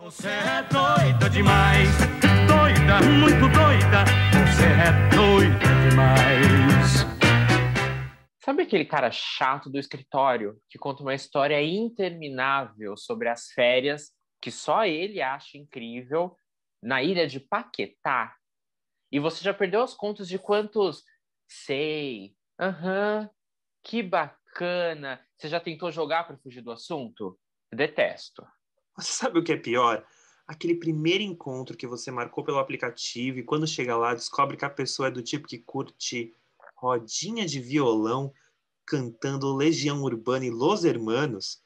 Você é doida demais, doida, muito doida. Você é doida demais. Sabe aquele cara chato do escritório que conta uma história interminável sobre as férias que só ele acha incrível na ilha de Paquetá? E você já perdeu as contas de quantos? Sei, aham, que bacana. Você já tentou jogar para fugir do assunto? Detesto. Você sabe o que é pior? Aquele primeiro encontro que você marcou pelo aplicativo e quando chega lá descobre que a pessoa é do tipo que curte rodinha de violão cantando Legião Urbana e Los Hermanos.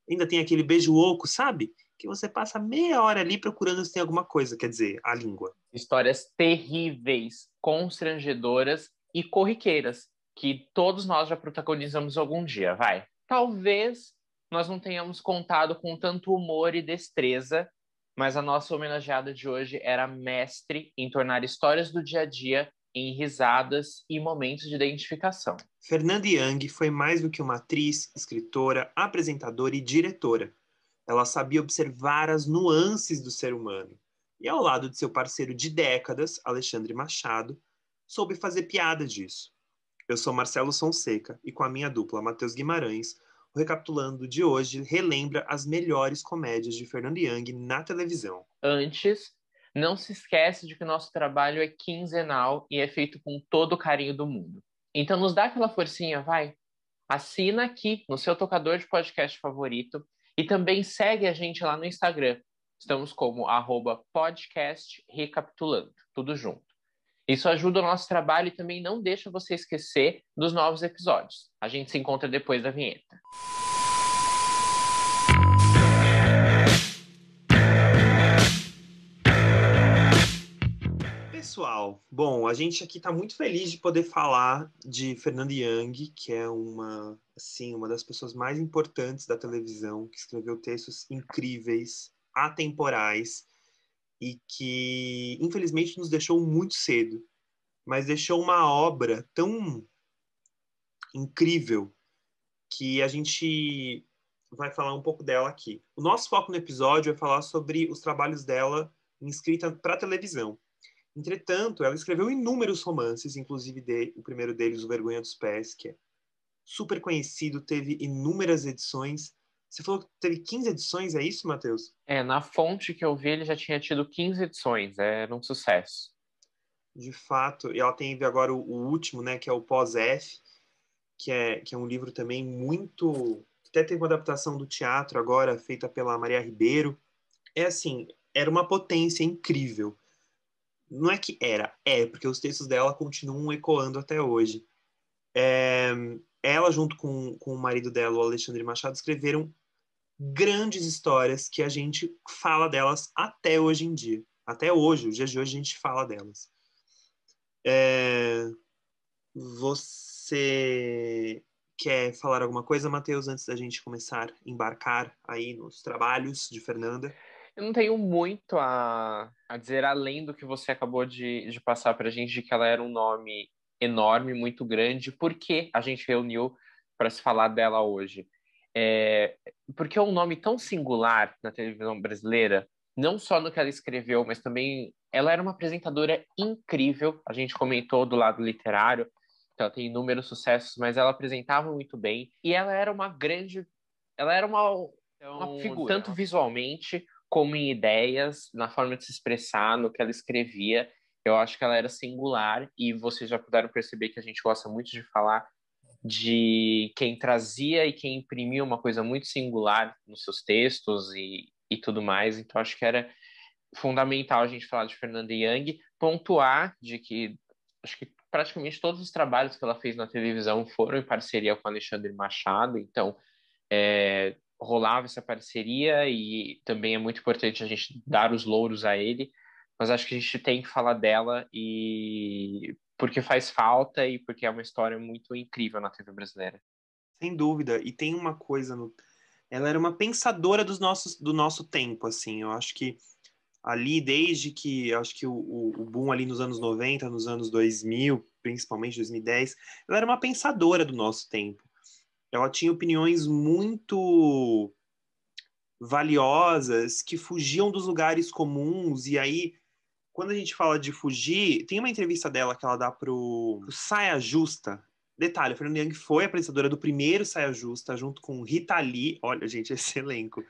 Ainda tem aquele beijo oco, sabe? Que você passa meia hora ali procurando se tem alguma coisa, quer dizer, a língua. Histórias terríveis, constrangedoras e corriqueiras que todos nós já protagonizamos algum dia, vai. Talvez nós não tenhamos contado com tanto humor e destreza, mas a nossa homenageada de hoje era mestre em tornar histórias do dia a dia em risadas e momentos de identificação. Fernanda Young foi mais do que uma atriz, escritora, apresentadora e diretora. Ela sabia observar as nuances do ser humano. E ao lado de seu parceiro de décadas, Alexandre Machado, soube fazer piada disso. Eu sou Marcelo Fonseca e com a minha dupla Matheus Guimarães, o Recapitulando de hoje relembra as melhores comédias de Fernanda Young na televisão. Antes, não se esquece de que o nosso trabalho é quinzenal e é feito com todo o carinho do mundo. Então nos dá aquela forcinha, vai. Assina aqui no seu tocador de podcast favorito e também segue a gente lá no Instagram. Estamos como @podcastrecapitulando, tudo junto. Isso ajuda o nosso trabalho e também não deixa você esquecer dos novos episódios. A gente se encontra depois da vinheta. Pessoal, bom, a gente aqui está muito feliz de poder falar de Fernanda Young, que é uma das pessoas mais importantes da televisão, que escreveu textos incríveis, atemporais, e que, infelizmente, nos deixou muito cedo, mas deixou uma obra tão incrível que a gente vai falar um pouco dela aqui. O nosso foco no episódio é falar sobre os trabalhos dela em escrita para televisão. Entretanto, ela escreveu inúmeros romances, inclusive o primeiro deles, O Vergonha dos Pés, que é super conhecido, teve inúmeras edições. Você falou que teve 15 edições, é isso, Matheus? Na fonte que eu vi, ele já tinha tido 15 edições, era um sucesso. De fato, e ela teve agora o último, né, que é o Pós-F, que é um livro também muito... Até teve uma adaptação do teatro agora, feita pela Maria Ribeiro. É assim, era uma potência incrível. Não é que era, porque os textos dela continuam ecoando até hoje. Ela, junto com o marido dela, o Alexandre Machado, escreveram grandes histórias que a gente fala delas até hoje em dia. Até hoje, os dias de hoje, a gente fala delas. Você quer falar alguma coisa, Matheus, antes da gente começar a embarcar aí nos trabalhos de Fernanda? Eu não tenho muito a dizer além do que você acabou de passar para a gente, de que ela era um nome enorme, muito grande. Por que a gente reuniu para se falar dela hoje? Porque é um nome tão singular na televisão brasileira, não só no que ela escreveu, mas também ela era uma apresentadora incrível. A gente comentou do lado literário, que ela tem inúmeros sucessos, mas ela apresentava muito bem. E ela era uma grande... Ela era uma figura, tanto visualmente como em ideias, na forma de se expressar, no que ela escrevia. Eu acho que ela era singular e vocês já puderam perceber que a gente gosta muito de falar de quem trazia e quem imprimia uma coisa muito singular nos seus textos e tudo mais. Então, acho que era fundamental a gente falar de Fernanda Young, pontuar de que acho que praticamente todos os trabalhos que ela fez na televisão foram em parceria com Alexandre Machado, então rolava essa parceria e também é muito importante a gente dar os louros a ele, mas acho que a gente tem que falar dela e porque faz falta e porque é uma história muito incrível na TV brasileira. Sem dúvida, e tem uma coisa, ela era uma pensadora do nosso tempo, assim, eu acho que ali, desde que, acho que o boom ali nos anos 90, nos anos 2000, principalmente 2010, ela era uma pensadora do nosso tempo. Ela tinha opiniões muito valiosas que fugiam dos lugares comuns. E aí, quando a gente fala de fugir, tem uma entrevista dela que ela dá pro Saia Justa. Detalhe, a Fernanda Young foi apresentadora do primeiro Saia Justa, junto com Rita Lee. Olha, gente, esse elenco.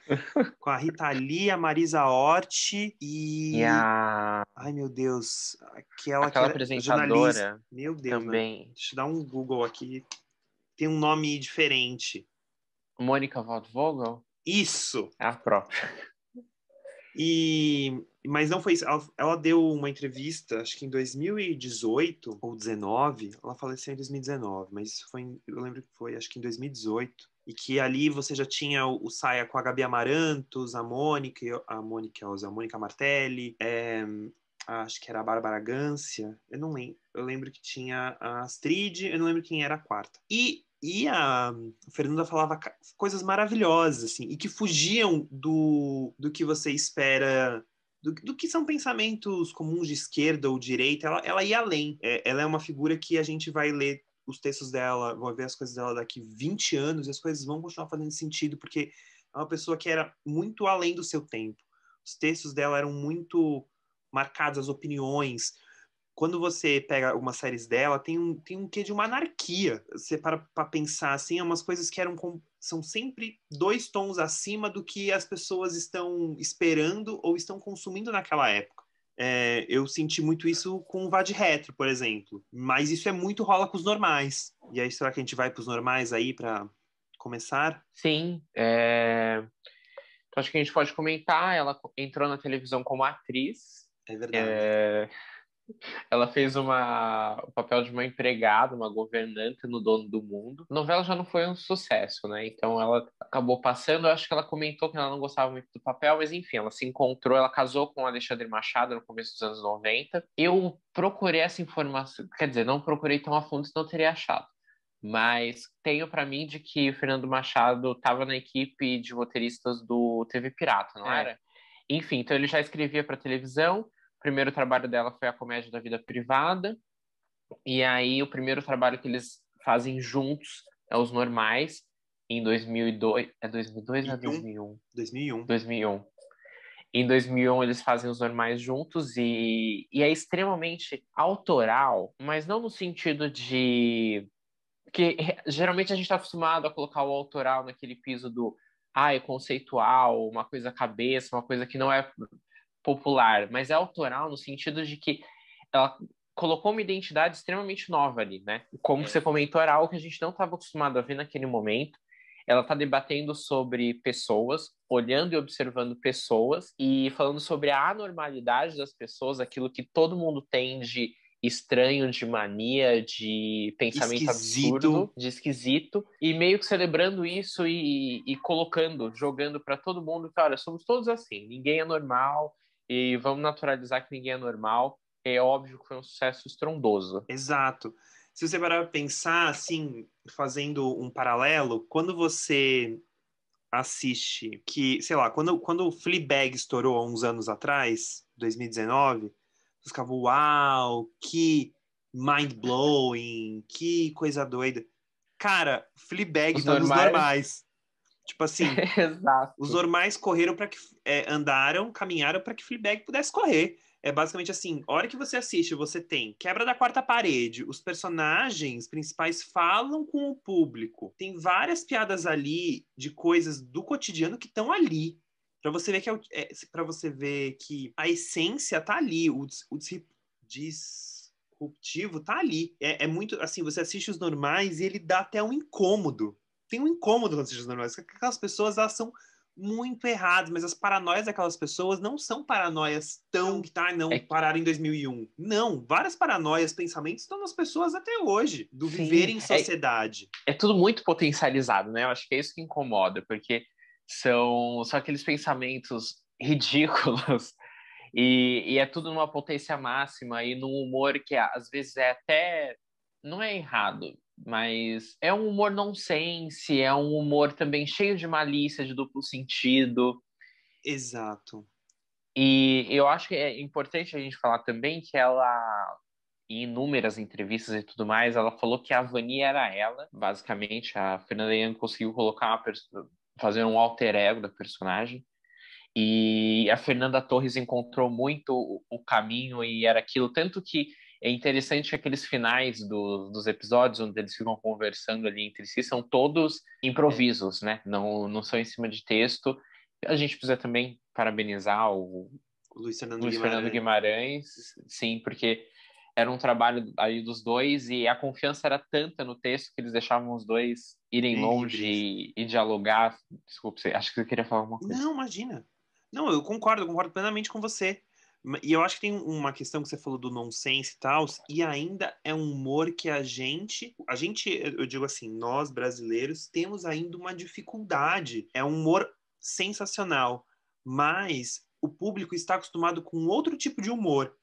Com a Rita Lee, a Marisa Hort E a... Ai, meu Deus. Aquela que aquela era jornalista. apresentadora Meu Deus, né? também, Deixa eu dar um Google aqui. Tem um nome diferente. Mônica Waldvogel, Isso! é a própria. Mas não foi isso. Ela deu uma entrevista, acho que em 2018 ou 19. Ela faleceu em 2019, mas isso foi, eu lembro que foi, acho que em 2018. E que ali você já tinha o Saia com a Gabi Amarantos, a Mônica Martelli, acho que era a Bárbara Gância. Eu não lembro. Eu lembro que tinha a Astrid, eu não lembro quem era a quarta. E a Fernanda falava coisas maravilhosas, assim, e que fugiam do que você espera, do que são pensamentos comuns de esquerda ou direita. Ela ia além. Ela é uma figura que a gente vai ler os textos dela, vai ver as coisas dela daqui 20 anos e as coisas vão continuar fazendo sentido, porque é uma pessoa que era muito além do seu tempo. Os textos dela eram muito marcados, as opiniões. Quando você pega algumas séries dela, tem um quê de uma anarquia. Você para pensar assim, é umas coisas que são sempre 2 tons acima do que as pessoas estão esperando ou estão consumindo naquela época. Eu senti muito isso com o Vade Retro, por exemplo. Mas isso muito rola com os normais. E aí, será que a gente vai para os normais aí para começar? Sim, então, acho que a gente pode comentar. Ela entrou na televisão como atriz. É verdade. Ela fez o papel de uma empregada, uma governanta no Dono do Mundo. A novela já não foi um sucesso, né? Então ela acabou passando. Eu acho que ela comentou que ela não gostava muito do papel, mas enfim, ela se encontrou, ela casou com o Alexandre Machado no começo dos anos 90. Eu procurei essa informação, quer dizer, não procurei tão a fundo, senão eu teria achado. Mas tenho para mim de que o Fernando Machado estava na equipe de roteiristas do TV Pirata, não era? Enfim, então ele já escrevia para televisão. O primeiro trabalho dela foi A Comédia da Vida Privada. E aí, o primeiro trabalho que eles fazem juntos é Os Normais, em 2002. É 2002 ou é 2001? 2001. 2001. Em 2001, eles fazem Os Normais juntos e é extremamente autoral, mas não no sentido de... Porque geralmente a gente está acostumado a colocar o autoral naquele piso do conceitual, uma coisa cabeça, uma coisa que não é popular, mas é autoral no sentido de que ela colocou uma identidade extremamente nova ali, né? Como você comentou, era algo que a gente não estava acostumado a ver naquele momento. Ela está debatendo sobre pessoas, olhando e observando pessoas e falando sobre a anormalidade das pessoas, aquilo que todo mundo tem de estranho, de mania, de pensamento absurdo, de esquisito, e meio que celebrando isso e colocando, jogando para todo mundo que, olha, somos todos assim, ninguém é normal, e vamos naturalizar que ninguém é normal. É óbvio que foi um sucesso estrondoso. Exato. Se você parar para pensar, assim, fazendo um paralelo, quando você assiste que, sei lá, quando o Fleabag estourou há uns anos atrás, 2019, você ficava, uau, que mind-blowing, que coisa doida. Cara, Fleabag Os tá nos normais. normais. Tipo assim, Exato. os normais correram para que andaram, caminharam para que Fleabag pudesse correr. É basicamente assim, a hora que você assiste, você tem quebra da quarta parede, os personagens principais falam com o público. Tem várias piadas ali de coisas do cotidiano que estão ali. Para você ver que para você ver que a essência tá ali, o disruptivo tá ali. É muito assim, você assiste os normais e ele dá até um incômodo. Tem um incômodo quando assiste os normais. Aquelas pessoas, elas são muito erradas, mas as paranoias daquelas pessoas não são paranoias tão que não pararam em 2001. Não, várias paranoias, pensamentos estão nas pessoas até hoje, do viver em sociedade. É tudo muito potencializado, né? Eu acho que é isso que incomoda, porque são aqueles pensamentos ridículos e é tudo numa potência máxima e num humor que às vezes é até... Não é errado, mas é um humor nonsense, é um humor também cheio de malícia, de duplo sentido. Exato. E eu acho que é importante a gente falar também que ela, em inúmeras entrevistas e tudo mais, ela falou que a Vani era ela, basicamente. A Fernanda Young conseguiu colocar fazendo um alter ego da personagem. E a Fernanda Torres encontrou muito o caminho e era aquilo. Tanto que é interessante que aqueles finais dos episódios, onde eles ficam conversando ali entre si, são todos improvisos, né? Não são em cima de texto. A gente precisa também parabenizar o Luiz Fernando Luiz Fernando Guimarães. Guimarães, sim, porque era um trabalho aí dos dois e a confiança era tanta no texto que eles deixavam os dois irem longe e dialogar. Desculpa, acho que você queria falar alguma coisa. Não, imagina. Não, eu concordo plenamente com você. E eu acho que tem uma questão que você falou do nonsense e tal, e ainda é um humor que a gente, eu digo assim, nós brasileiros temos ainda uma dificuldade. É um humor sensacional, mas o público está acostumado com outro tipo de humor.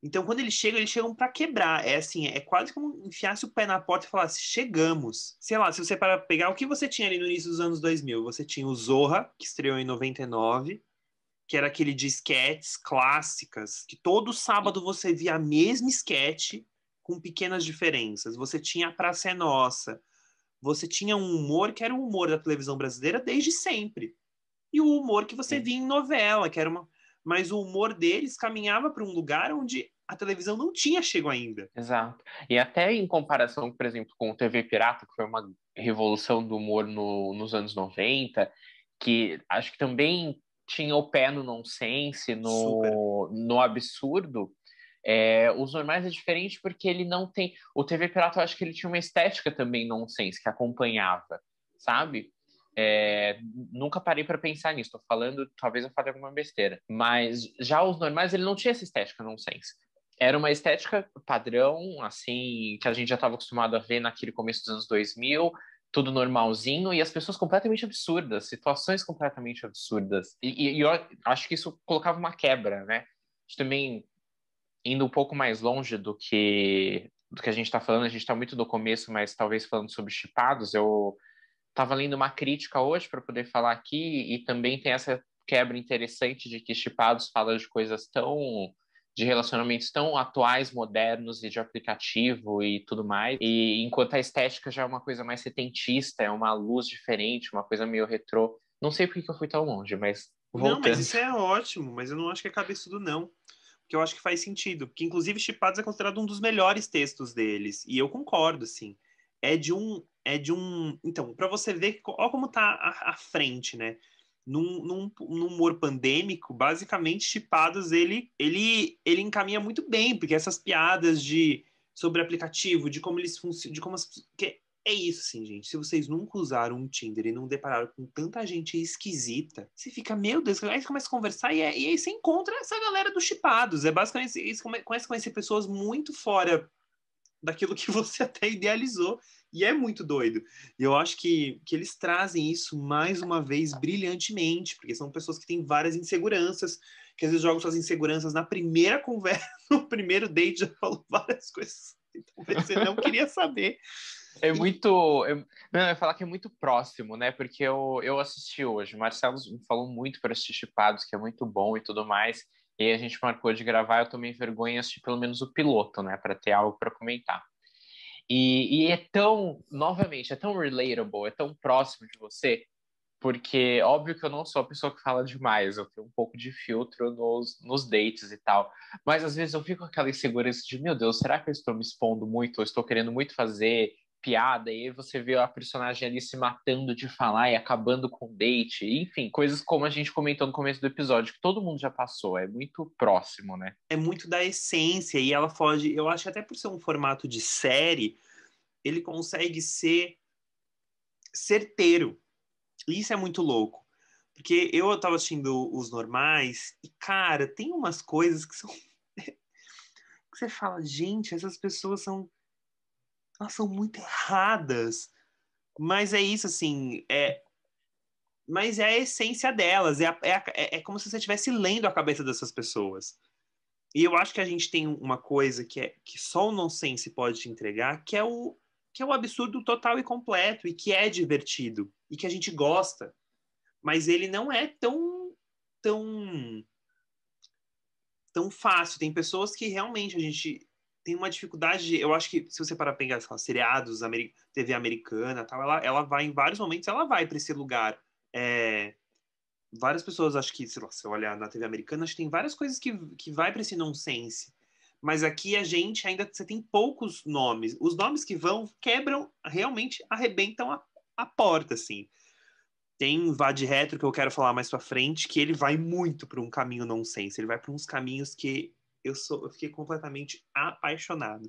Então, quando eles chegam para quebrar. É assim, é quase como enfiasse o pé na porta e falasse, chegamos. Sei lá, se você para pegar o que você tinha ali no início dos anos 2000, você tinha o Zorra, que estreou em 99, que era aquele de esquetes clássicas, que todo sábado você via a mesma esquete com pequenas diferenças. Você tinha a Praça é Nossa. Você tinha um humor que era o humor da televisão brasileira desde sempre. E o humor que você via em novela, que era uma... Mas o humor deles caminhava para um lugar onde a televisão não tinha chego ainda. Exato. E até em comparação, por exemplo, com o TV Pirata, que foi uma revolução do humor nos anos 90, que acho que também tinha o pé no nonsense, no absurdo. Os Normais é diferente porque ele não tem... O TV Pirata, eu acho que ele tinha uma estética também nonsense, que acompanhava, sabe? Nunca parei para pensar nisso. Tô falando, talvez eu fale alguma besteira. Mas já os Normais, ele não tinha essa estética nonsense. Era uma estética padrão, assim, que a gente já estava acostumado a ver naquele começo dos anos 2000, tudo normalzinho, e as pessoas completamente absurdas, situações completamente absurdas. E eu acho que isso colocava uma quebra, né? A gente também, indo um pouco mais longe do que a gente está falando, a gente está muito no começo, mas talvez falando sobre Shippados, eu estava lendo uma crítica hoje para poder falar aqui, e também tem essa quebra interessante de que Shippados fala de coisas de relacionamentos tão atuais, modernos e de aplicativo e tudo mais. E enquanto a estética já é uma coisa mais setentista, é uma luz diferente, uma coisa meio retrô. Não sei por que eu fui tão longe, mas voltando. Não, mas isso é ótimo, mas eu não acho que é cabeçudo, não. Porque eu acho que faz sentido. Porque, inclusive, Shippados é considerado um dos melhores textos deles. E eu concordo, assim. É de um... Então, para você ver, olha como tá à frente, né? Num humor pandêmico, basicamente, Shippados, ele encaminha muito bem, porque essas piadas sobre aplicativo, de como eles funcionam, de como é isso, assim, gente. Se vocês nunca usaram um Tinder e não depararam com tanta gente esquisita, você fica, meu Deus, aí você começa a conversar e aí você encontra essa galera dos Shippados. É basicamente, você começa a conhecer pessoas muito fora daquilo que você até idealizou. E é muito doido. E eu acho que eles trazem isso mais uma vez brilhantemente, porque são pessoas que têm várias inseguranças, que às vezes jogam suas inseguranças na primeira conversa, no primeiro date, já falou várias coisas. Então você não queria saber. É muito... eu ia falar que é muito próximo, né? Porque eu assisti hoje. O Marcelo me falou muito para assistir Shippados, que é muito bom e tudo mais. E aí a gente marcou de gravar, eu tomei vergonha de assistir pelo menos o piloto, né? Para ter algo para comentar. E é tão, novamente, é tão relatable, é tão próximo de você, porque óbvio que eu não sou a pessoa que fala demais, eu tenho um pouco de filtro nos dates e tal, mas às vezes eu fico com aquela insegurança de, meu Deus, será que eu estou me expondo muito, ou estou querendo muito fazer piada, e aí você vê a personagem ali se matando de falar e acabando com o date, enfim, coisas como a gente comentou no começo do episódio, que todo mundo já passou, é muito próximo, né? É muito da essência, e ela foge, eu acho que até por ser um formato de série, ele consegue ser certeiro. E isso é muito louco. Porque eu tava assistindo Os Normais e, cara, tem umas coisas que são... que você fala, gente, essas pessoas elas são muito erradas. Mas é isso, assim, mas é a essência delas. É como se você estivesse lendo a cabeça dessas pessoas. E eu acho que a gente tem uma coisa que só o nonsense pode te entregar, que é o absurdo total e completo, e que é divertido, e que a gente gosta. Mas ele não é tão fácil. Tem pessoas que realmente a gente tem uma dificuldade. Eu acho que se você parar para pegar seriados, TV americana, tal, ela vai em vários momentos, ela vai para esse lugar Várias pessoas, acho que, sei lá, se eu olhar na TV americana, acho que tem várias coisas que vai para esse nonsense. Mas aqui a gente ainda, você tem poucos nomes. Os nomes que vão, quebram, realmente arrebentam a porta, assim. Tem Vade Retro, que eu quero falar mais pra frente, que ele vai muito para um caminho nonsense. Ele vai para uns caminhos que eu fiquei completamente apaixonado.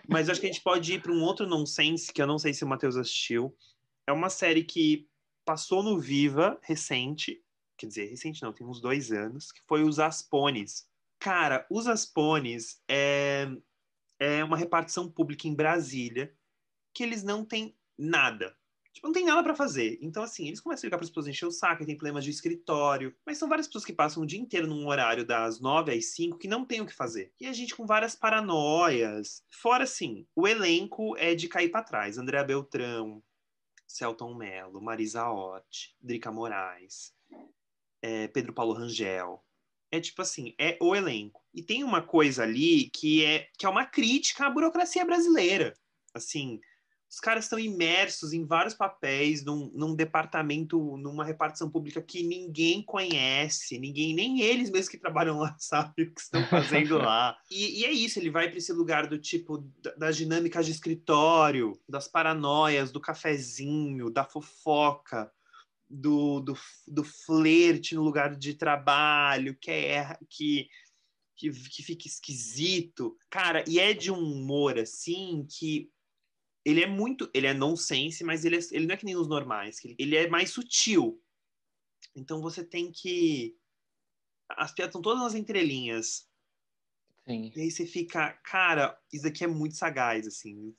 Mas acho que a gente pode ir para um outro nonsense, que eu não sei se o Matheus assistiu. É uma série que passou no Viva, recente. Quer dizer, recente não, tem uns 2 anos, que foi Os Aspones. Cara, Os Aspones é uma repartição pública em Brasília que eles não têm nada. Tipo, não tem nada pra fazer. Então, assim, eles começam a ligar para as pessoas encher o saco, tem problemas de escritório. Mas são várias pessoas que passam o dia inteiro num horário das 9 às 5 que não tem o que fazer. E a gente com várias paranoias. Fora, assim, o elenco é de cair pra trás. Andréa Beltrão, Selton Mello, Marisa Hort, Drica Moraes, Pedro Paulo Rangel. É tipo assim, é o elenco. E tem uma coisa ali que é uma crítica à burocracia brasileira. Assim, os caras estão imersos em vários papéis num departamento, numa repartição pública que ninguém conhece, ninguém, nem eles mesmos que trabalham lá sabem o que estão fazendo lá. E é isso, ele vai para esse lugar do tipo das dinâmicas de escritório, das paranoias, do cafezinho, da fofoca, do flerte no lugar de trabalho, que fica esquisito. Cara, e é de um humor assim que ele é nonsense, mas ele não é que nem os normais, ele é mais sutil. Então você tem que as piadas estão todas nas entrelinhas. Sim. E aí você fica, cara, isso aqui é muito sagaz, assim.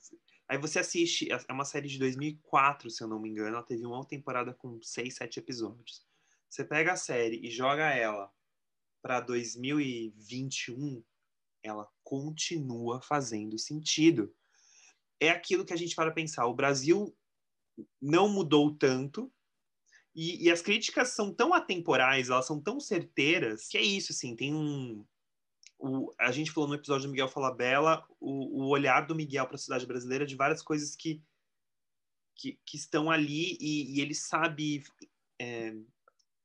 Aí você assiste, é uma série de 2004, se eu não me engano, ela teve uma temporada com 6, 7 episódios. Você pega a série e joga ela para 2021, ela continua fazendo sentido. É aquilo que a gente para pensar. O Brasil não mudou tanto e as críticas são tão atemporais, elas são tão certeiras, que é isso, assim, tem a gente falou no episódio do Miguel Falabella, o olhar do Miguel para a sociedade brasileira de várias coisas que estão ali e ele sabe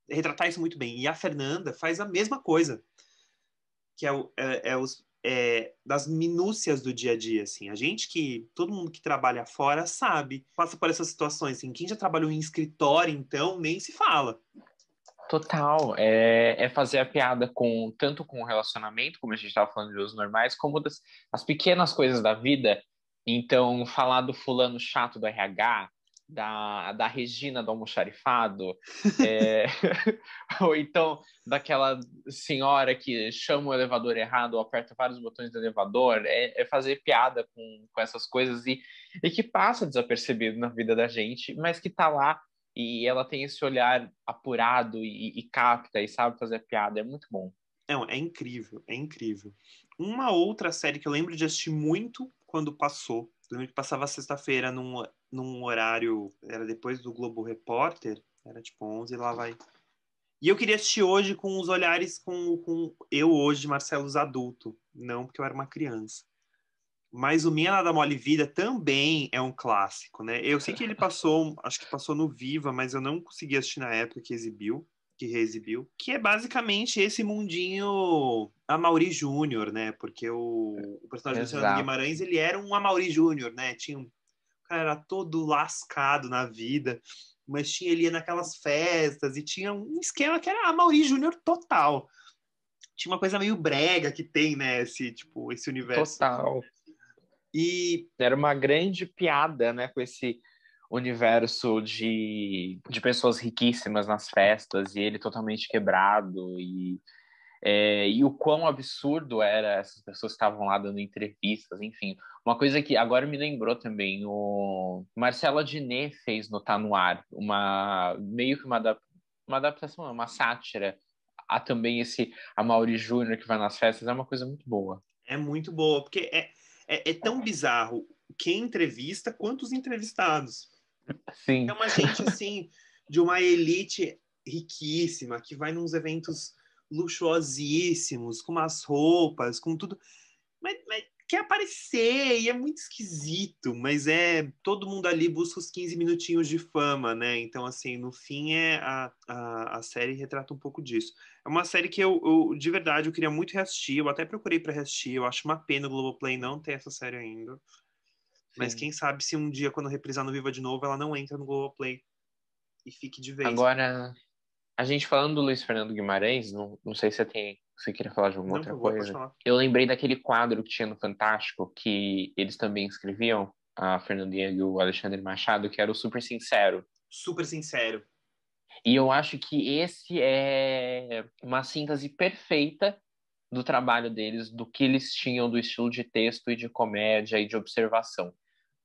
retratar isso muito bem. E a Fernanda faz a mesma coisa, que das minúcias do dia a dia, assim. Todo mundo que trabalha fora sabe, passa por essas situações, assim. Quem já trabalhou em escritório, então, nem se fala. Total, é fazer a piada tanto com o relacionamento, como a gente estava falando de os normais, como as pequenas coisas da vida. Então, falar do fulano chato do RH, da Regina do almoxarifado, ou então daquela senhora que chama o elevador errado ou aperta vários botões do elevador, é fazer piada com essas coisas e que passa desapercebido na vida da gente, mas que tá lá. E ela tem esse olhar apurado e capta e sabe fazer piada. É muito bom. Não, é incrível, é incrível. Uma outra série que eu lembro de assistir muito quando passou. Eu lembro que passava sexta-feira num horário, era depois do Globo Repórter, era tipo 11, lá vai. E eu queria assistir hoje com os olhares com eu hoje, Marcelo, adulto. Não porque eu era uma criança. Mas o Minha Nada Mole Vida também é um clássico, né? Eu sei que ele passou, acho que passou no Viva, mas eu não consegui assistir na época que reexibiu, que é basicamente esse mundinho Amaury Júnior, né? Porque o personagem do Fernando Guimarães, ele era um Amaury Júnior, né? O cara era todo lascado na vida, mas ele ia naquelas festas e tinha um esquema que era Amaury Júnior total. Tinha uma coisa meio brega que tem, né? Esse universo. Total. E era uma grande piada, né, com esse universo de pessoas riquíssimas nas festas e ele totalmente quebrado e o quão absurdo era essas pessoas que estavam lá dando entrevistas, enfim. Uma coisa que agora me lembrou também, o Marcelo Adnet fez no Tá No Ar, meio que uma adaptação, uma sátira a também esse Amaury Júnior que vai nas festas, é uma coisa muito boa. É muito boa, porque é tão bizarro quem entrevista quanto os entrevistados. Sim. É uma gente, assim, de uma elite riquíssima, que vai nos eventos luxuosíssimos, com umas roupas, com tudo. Mas quer aparecer e é muito esquisito, mas todo mundo ali busca os 15 minutinhos de fama, né? Então, assim, no fim a série retrata um pouco disso. É uma série que de verdade, eu queria muito reassistir, eu até procurei para reassistir, eu acho uma pena o Globoplay não ter essa série ainda. Mas Sim. quem sabe se um dia, quando reprisar no Viva de novo, ela não entra no Globoplay e fique de vez. Agora, a gente falando do Luiz Fernando Guimarães, não sei se você queria falar de alguma Não, por outra favor, pode coisa. falar. Eu lembrei daquele quadro que tinha no Fantástico, que eles também escreviam, a Fernandinha e o Alexandre Machado, que era o Super Sincero. Super sincero. E eu acho que esse é uma síntese perfeita do trabalho deles, do que eles tinham do estilo de texto e de comédia e de observação.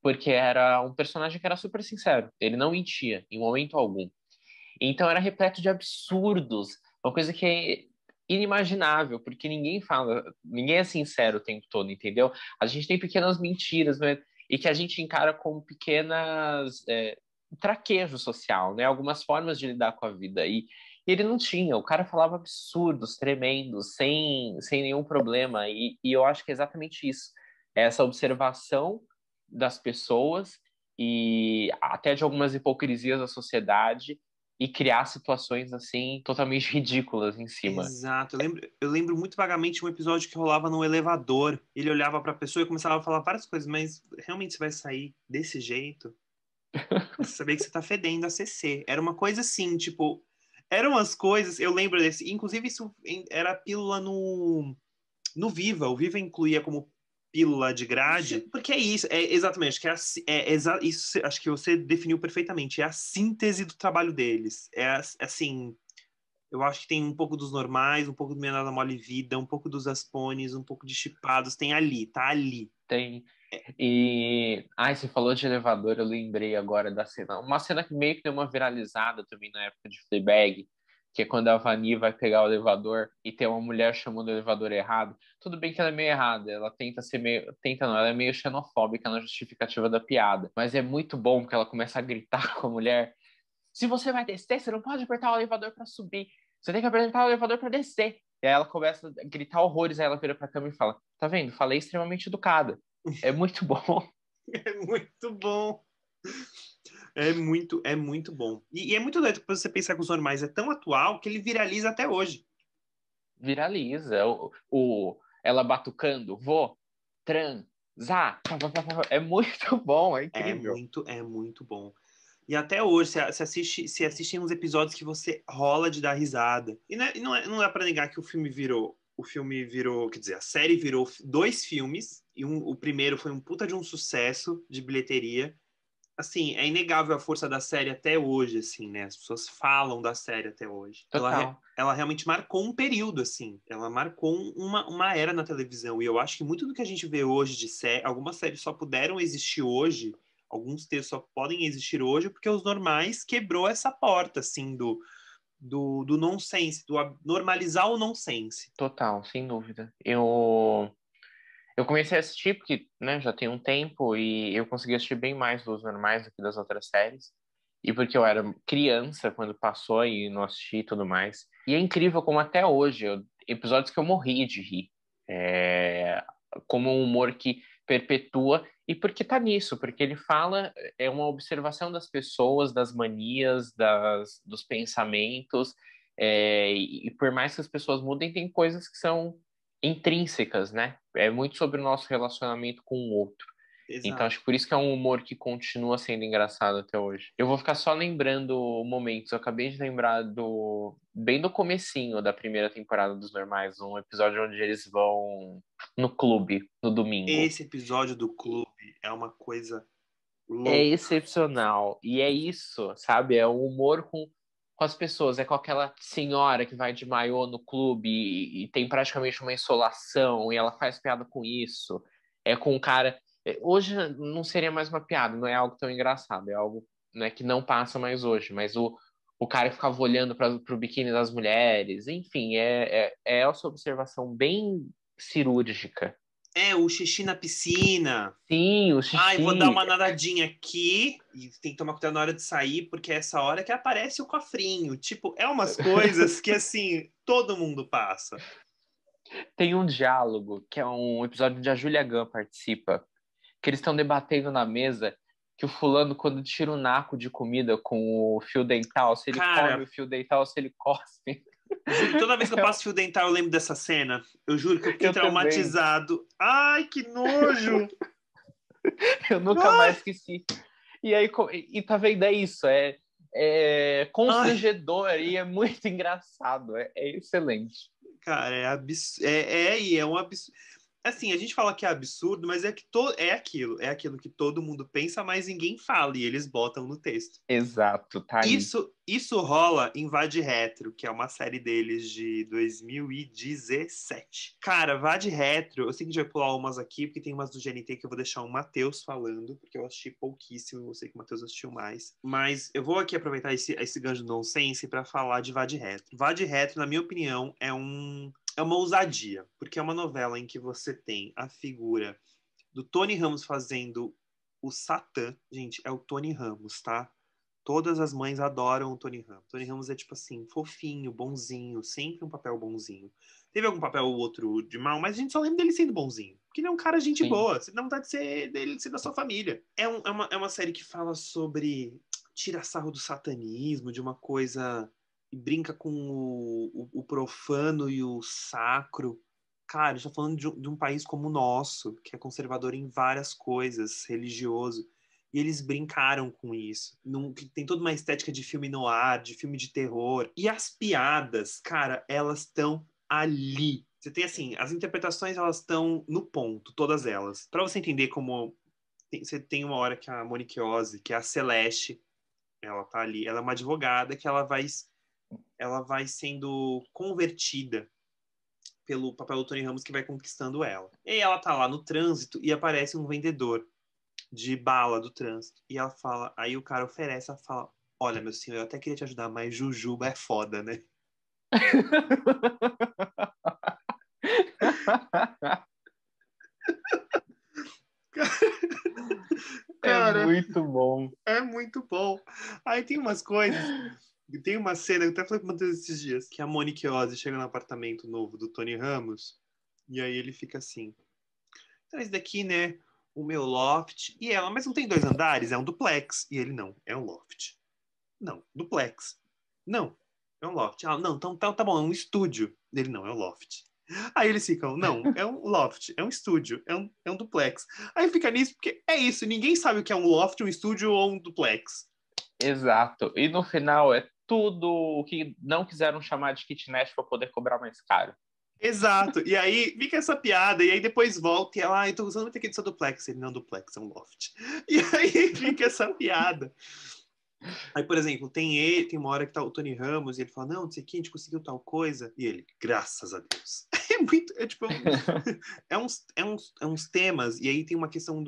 Porque era um personagem que era super sincero, ele não mentia em momento algum. Então era repleto de absurdos, uma coisa que é inimaginável, porque ninguém é sincero o tempo todo, entendeu? A gente tem pequenas mentiras, né? E que a gente encara como pequenas traquejo social, né? Algumas formas de lidar com a vida. E ele não tinha, o cara falava absurdos, tremendos, sem nenhum problema. E eu acho que é exatamente isso. É essa observação das pessoas e até de algumas hipocrisias da sociedade e criar situações assim totalmente ridículas em cima. Exato. Eu lembro muito vagamente um episódio que rolava no elevador. Ele olhava para a pessoa e começava a falar várias coisas, mas realmente você vai sair desse jeito? Você sabia que você tá fedendo a CC. Era uma coisa assim, tipo, eram as coisas, eu lembro desse, inclusive isso era pílula no Viva. O Viva incluía como pílula de grade, porque é isso, exatamente, acho que isso, acho que você definiu perfeitamente, é a síntese do trabalho deles. Assim, eu acho que tem um pouco dos normais, um pouco do Menor da Mole Vida, um pouco dos Aspones, um pouco de Chipados, tem ali, tá ali. Tem. E. Ai, você falou de elevador, eu lembrei agora da cena. Uma cena que meio que deu uma viralizada também na época de Fleabag, que é quando a Vani vai pegar o elevador e tem uma mulher chamando o elevador errado. Tudo bem que ela é meio errada, ela tenta ser meio. Tenta não, ela é meio xenofóbica na justificativa da piada. Mas é muito bom porque ela começa a gritar com a mulher. Se você vai descer, você não pode apertar o elevador para subir. Você tem que apertar o elevador para descer. E aí ela começa a gritar horrores, aí ela vira pra cama e fala: Tá vendo? Falei extremamente educada. É muito bom. É muito bom. É muito bom. E é muito doido você pensar que os normais é tão atual que ele viraliza até hoje. Viraliza. Ela batucando, vou, transar. É muito bom, é incrível. É muito bom. E até hoje, se assistem uns episódios que você rola de dar risada. Não dá pra negar que o filme virou, quer dizer, a série virou 2 filmes, e o primeiro foi um puta de um sucesso de bilheteria. Assim, é inegável a força da série até hoje, assim, né? As pessoas falam da série até hoje. Total. Ela realmente marcou um período, assim. Ela marcou uma era na televisão. E eu acho que muito do que a gente vê hoje de série, algumas séries só puderam existir hoje, alguns textos só podem existir hoje, porque os normais quebrou essa porta, assim, do nonsense, do normalizar o nonsense. Total, sem dúvida. Eu comecei a assistir porque, né, já tem um tempo e eu consegui assistir bem mais dos normais do que das outras séries. E porque eu era criança quando passou e não assisti e tudo mais. E é incrível como até hoje, episódios que eu morri de rir. Como um humor que perpetua. E porque tá nisso, porque ele fala, é uma observação das pessoas, das manias, dos pensamentos. E por mais que as pessoas mudem, tem coisas que são intrínsecas, né? É muito sobre o nosso relacionamento com o outro. Então, Exato. acho que por isso que é um humor que continua sendo engraçado até hoje. Eu vou ficar só lembrando momentos. Eu acabei de lembrar bem do comecinho da primeira temporada dos Normais, um episódio onde eles vão no clube, no domingo. Esse episódio do clube é uma coisa É louca. excepcional. E é isso, sabe? É o humor com as pessoas. É com aquela senhora que vai de maiô no clube e tem praticamente uma insolação e ela faz piada com isso. É com um cara. Hoje não seria mais uma piada, não é algo tão engraçado, é algo, né, que não passa mais hoje. Mas o cara que ficava olhando para o biquíni das mulheres, enfim, é essa observação bem cirúrgica. O xixi na piscina. Sim, o Ai, vou dar xixi. uma nadadinha aqui e tem que tomar cuidado na hora de sair, porque é essa hora que aparece o cofrinho. Tipo, é umas coisas que, assim, todo mundo passa. Tem um diálogo, que é um episódio onde a Julia Gunn participa, que eles estão debatendo na mesa que o fulano, quando tira um naco de comida com o fio dental, se ele Cara, come o fio dental, se ele cospe. juro, toda vez que eu passo fio dental, eu lembro dessa cena. Eu juro que eu fiquei Eu também. traumatizado. Ai, que nojo! Eu nunca mais esqueci. E aí, e tá vendo? É isso, é constrangedor e é muito engraçado, é excelente. Cara, é absurdo. É um absurdo. Assim, a gente fala que é absurdo, mas é que é aquilo que todo mundo pensa, mas ninguém fala e eles botam no texto. Exato, tá aí. Isso rola em Vade Retro, que é uma série deles de 2017. Cara, Vade Retro, eu sei que a gente vai pular umas aqui, porque tem umas do GNT que eu vou deixar o Matheus falando, porque eu assisti pouquíssimo, eu sei que o Matheus assistiu mais. Mas eu vou aqui aproveitar esse gancho do nonsense para falar de Vade Retro. Vade Retro, na minha opinião, é uma ousadia, porque é uma novela em que você tem a figura do Tony Ramos fazendo o Satã. Gente, é o Tony Ramos, tá? Todas as mães adoram o Tony Ramos. Tony Ramos é tipo assim, fofinho, bonzinho, sempre um papel bonzinho. Teve algum papel ou outro de mal, mas a gente só lembra dele sendo bonzinho. Porque ele é um cara gente boa. Você dá vontade de ser dele, ser da sua família. É uma série que fala sobre tira sarro do satanismo, de uma coisa e brinca com o profano e o sacro. Cara, a gente tá falando de um país como o nosso, que é conservador em várias coisas, religioso. E eles brincaram com isso. Tem toda uma estética de filme noir, de filme de terror. E as piadas, cara, elas estão ali. Você tem, assim, as interpretações, elas estão no ponto, todas elas. Pra você entender como... Você tem uma hora que a Monique Ozzy, que é a Celeste, ela tá ali. Ela é uma advogada que ela vai sendo convertida pelo papel do Tony Ramos, que vai conquistando ela. E aí ela tá lá no trânsito e aparece um vendedor de bala do trânsito. E ela fala, aí o cara oferece, ela fala, olha, meu senhor, eu até queria te ajudar, mas Jujuba é foda, né? Cara, é muito bom. É muito bom. Aí tem umas coisas... Tem uma cena, eu até falei pro Matheus esses dias, que a Monique Ozzy chega no apartamento novo do Tony Ramos, e aí ele fica assim, então esse daqui, né, o meu loft, e ela, mas não tem 2 andares? É um duplex. E ele, não, é um loft. Não, duplex. Não, é um loft. Ah, não, então tá bom, é um estúdio. Ele, não, é um loft. Aí eles ficam, não, é um loft, é um estúdio, é um duplex. Aí fica nisso, porque é isso, ninguém sabe o que é um loft, um estúdio ou um duplex. Exato. E no final é tudo o que não quiseram chamar de kitnet para poder cobrar mais caro. Exato. E aí fica essa piada, e aí depois volta e ela, eu tô usando muito aqui dessa duplex. Ele, não, duplex, é um loft. E aí fica essa piada. Aí, por exemplo, tem uma hora que tá o Tony Ramos e ele fala, não, não sei o que, a gente conseguiu tal coisa. E ele, graças a Deus. É uns temas, e aí tem uma questão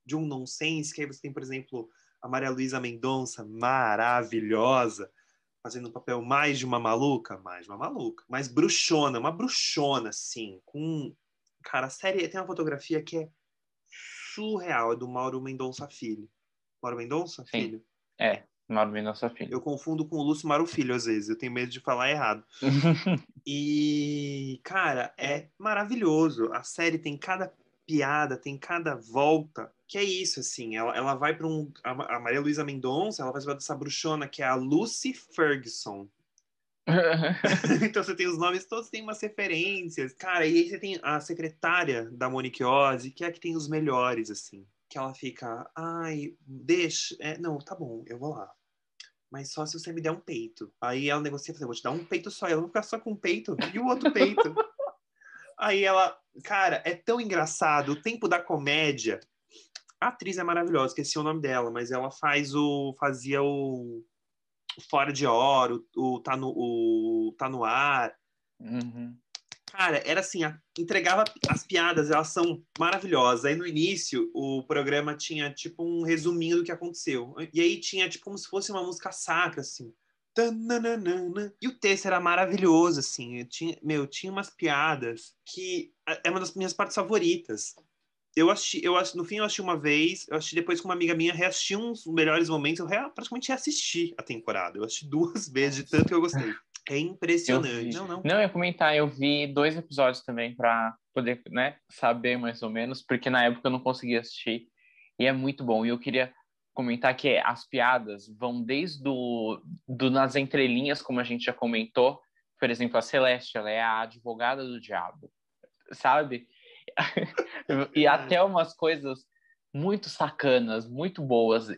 de um nonsense, que aí você tem, por exemplo, a Maria Luísa Mendonça, maravilhosa, fazendo um papel mais de uma maluca, mais bruxona, uma bruxona, assim, com... Cara, a série tem uma fotografia que é surreal, é do Mauro Mendonça Filho. Mauro Mendonça Filho? Mauro Mendonça Filho. Eu confundo com o Lúcio Mauro Filho, às vezes, eu tenho medo de falar errado. E, cara, é maravilhoso. A série tem cada piada, tem cada volta, que é isso, assim, ela vai para a Maria Luísa Mendonça, ela vai para essa bruxona que é a Lucy Ferguson. Então você tem os nomes todos, tem umas referências, cara, e aí você tem a secretária da Monique Ozzy, que é a que tem os melhores, assim, que ela fica, ai, deixa, não, tá bom, eu vou lá, mas só se você me der um peito. Aí ela negocia, eu vou te dar um peito só, ela vai ficar só com um peito, e o outro peito. Aí ela, cara, é tão engraçado, o tempo da comédia. A atriz é maravilhosa, esqueci o nome dela, mas ela fazia o Fora de Hora, Tá no Ar. Uhum. Cara, era assim, entregava as piadas, elas são maravilhosas. Aí no início, o programa tinha tipo um resuminho do que aconteceu. E aí tinha tipo como se fosse uma música sacra, assim. E o texto era maravilhoso, assim. Tinha umas piadas que é uma das minhas partes favoritas. No fim eu assisti uma vez, eu assisti depois com uma amiga minha, reassisti uns melhores momentos, praticamente reassisti a temporada. Eu assisti 2 vezes de tanto que eu gostei. É impressionante. Não. Não, eu ia comentar, eu vi 2 episódios também pra poder, né, saber mais ou menos, porque na época eu não conseguia assistir. E é muito bom. E eu queria comentar que as piadas vão desde nas entrelinhas, como a gente já comentou. Por exemplo, a Celeste, ela é a advogada do diabo, sabe? E até umas coisas muito sacanas, muito boas.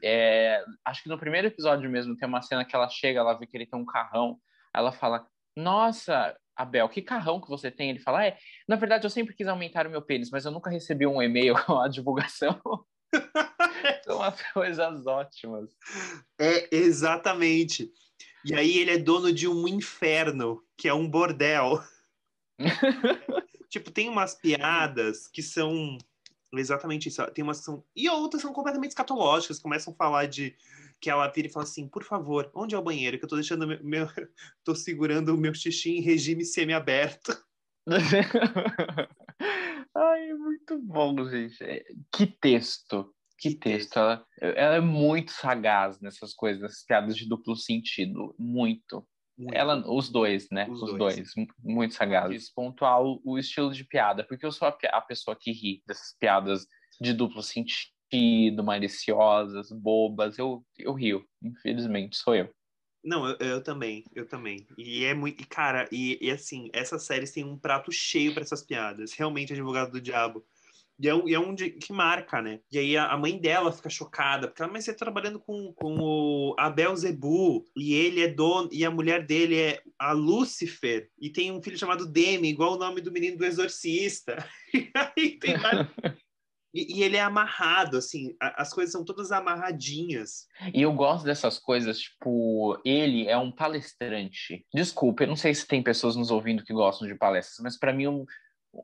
Acho que no primeiro episódio mesmo tem uma cena que ela chega, ela vê que ele tem um carrão, ela fala, nossa, Abel, que carrão que você tem? Ele fala, na verdade eu sempre quis aumentar o meu pênis, mas eu nunca recebi um e-mail com a divulgação. São umas coisas ótimas. Exatamente. E aí ele é dono de um inferno, que é um bordel. Tipo, tem umas piadas que são exatamente isso. Tem umas que são... E outras são completamente escatológicas. Começam a falar de... Que ela vira e fala assim, por favor, onde é o banheiro? Que eu tô deixando tô segurando o meu xixi em regime semi-aberto. Ai, muito bom, gente. Que texto. Que texto. Ela é muito sagaz nessas coisas, nessas piadas de duplo sentido. Muito. Os dois, né? Os dois. Muito sagazes. Pontual o estilo de piada, porque eu sou a pessoa que ri dessas piadas de duplo sentido, maliciosas, bobas. Eu rio. Infelizmente, sou eu. Não, eu também. E é muito. Cara, e assim, essas séries têm um prato cheio para essas piadas. Realmente, Advogado do Diabo. E é um que marca, né? E aí a mãe dela fica chocada, porque mas você tá trabalhando com o Abel Zebu, e ele é dono, e a mulher dele é a Lúcifer, e tem um filho chamado Demi, igual o nome do menino do Exorcista. E aí tem vários... E ele é amarrado, assim, as coisas são todas amarradinhas. E eu gosto dessas coisas, tipo, ele é um palestrante. Desculpa, eu não sei se tem pessoas nos ouvindo que gostam de palestras, mas para mim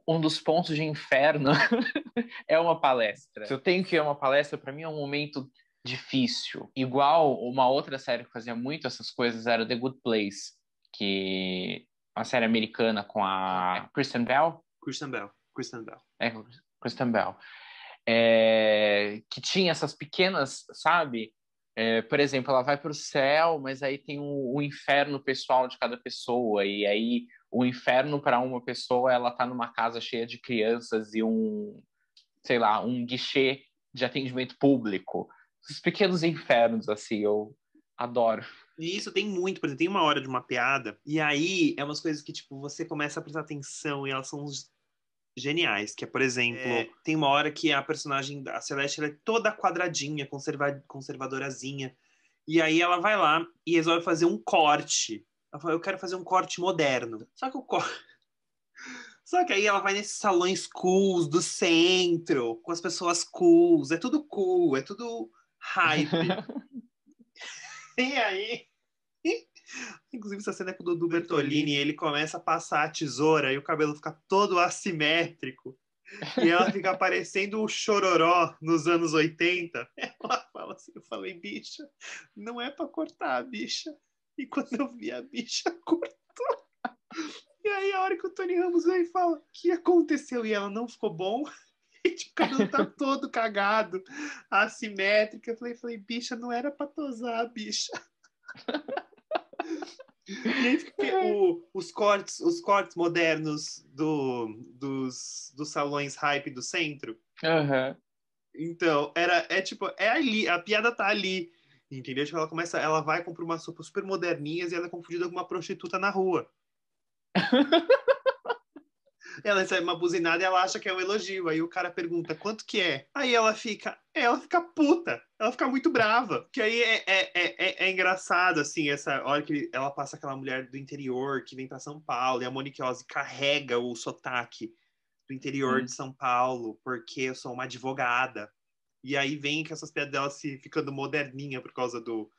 um dos pontos de inferno é uma palestra. Se eu tenho que ir a uma palestra, para mim é um momento difícil. Igual uma outra série que fazia muito essas coisas era The Good Place, que uma série americana com a Kristen Bell. Kristen Bell. Kristen Bell. Que tinha essas pequenas, sabe? Por exemplo, ela vai para o céu, mas aí tem o inferno pessoal de cada pessoa, e aí o inferno para uma pessoa, ela tá numa casa cheia de crianças e sei lá, um guichê de atendimento público. Esses pequenos infernos, assim, eu adoro. E isso tem muito, por exemplo, tem uma hora de uma piada, e aí é umas coisas que, tipo, você começa a prestar atenção e elas são geniais, que é, por exemplo, tem uma hora que a personagem, a Celeste, ela é toda quadradinha, conservadorazinha, e aí ela vai lá e resolve fazer um corte. Ela fala, eu quero fazer um corte moderno. Só que aí ela vai nesses salões cools do centro, com as pessoas cools, é tudo cool, é tudo hype. E aí... Inclusive, essa cena é com o Dudu Bertolini, ele começa a passar a tesoura e o cabelo fica todo assimétrico. E ela fica parecendo o Chororó nos anos 80. Ela fala assim, eu falei, bicha, não é pra cortar a bicha. E quando eu vi a bicha, cortou. E aí a hora que o Tony Ramos vem e fala, o que aconteceu? E ela, não ficou bom? E tipo, o cabelo tá todo cagado, assimétrico. Eu falei, bicha, não era pra tosar a bicha. E aí os cortes modernos dos salões hype do centro. Uhum. Então, é ali, a piada tá ali. Entendeu? Tipo, ela vai comprar umas roupas super moderninhas e ela é confundida com uma prostituta na rua. Ela recebe uma buzinada e ela acha que é um elogio. Aí o cara pergunta, quanto que é? Aí ela fica puta. Ela fica muito brava. Que aí é engraçado, assim, essa hora que ela passa aquela mulher do interior que vem pra São Paulo e a Monique Ozzy carrega o sotaque do interior de São Paulo porque eu sou uma advogada. E aí vem com essas piadas dela se ficando moderninha por causa do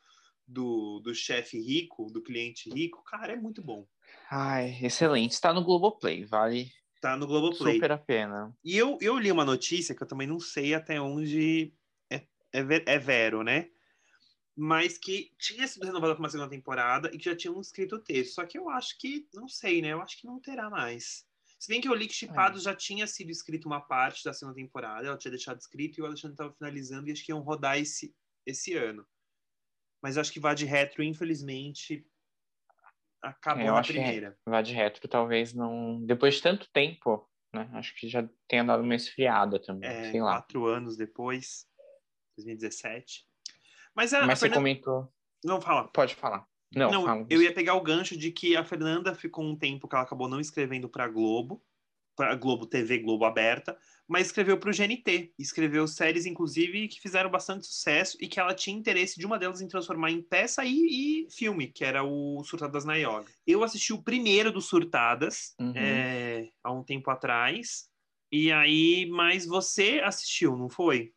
chefe rico, do cliente rico. Cara, é muito bom. Ai, excelente. Está no Globoplay, vale... Tá no Globoplay. Super a pena. E eu li uma notícia que eu também não sei até onde é vero, né? Mas que tinha sido renovada para uma segunda temporada e que já tinham escrito o texto. Só que eu acho que, não sei, né? Eu acho que não terá mais. Se bem que eu li que Chipados já tinha sido escrito uma parte da segunda temporada, ela tinha deixado escrito e o Alexandre estava finalizando e acho que iam rodar esse ano. Mas acho que Vade Retro, infelizmente, acabou Eu na acho primeira. que Vade Retro talvez não... Depois de tanto tempo, né? Acho que já tenha dado uma esfriada também, sei lá. 4 anos depois, 2017. Mas a Mas você Fernanda... comentou... Não, fala. Pode falar. Não, Não, fala eu você. ia pegar o gancho de que a Fernanda ficou um tempo que ela acabou não escrevendo para Globo TV, Globo Aberta, mas escreveu para o GNT. Escreveu séries, inclusive, que fizeram bastante sucesso e que ela tinha interesse de uma delas em transformar em peça e filme, que era o Surtadas na Yoga. Eu assisti o primeiro do Surtadas Uhum. há um tempo atrás, e aí, mas você assistiu, não foi?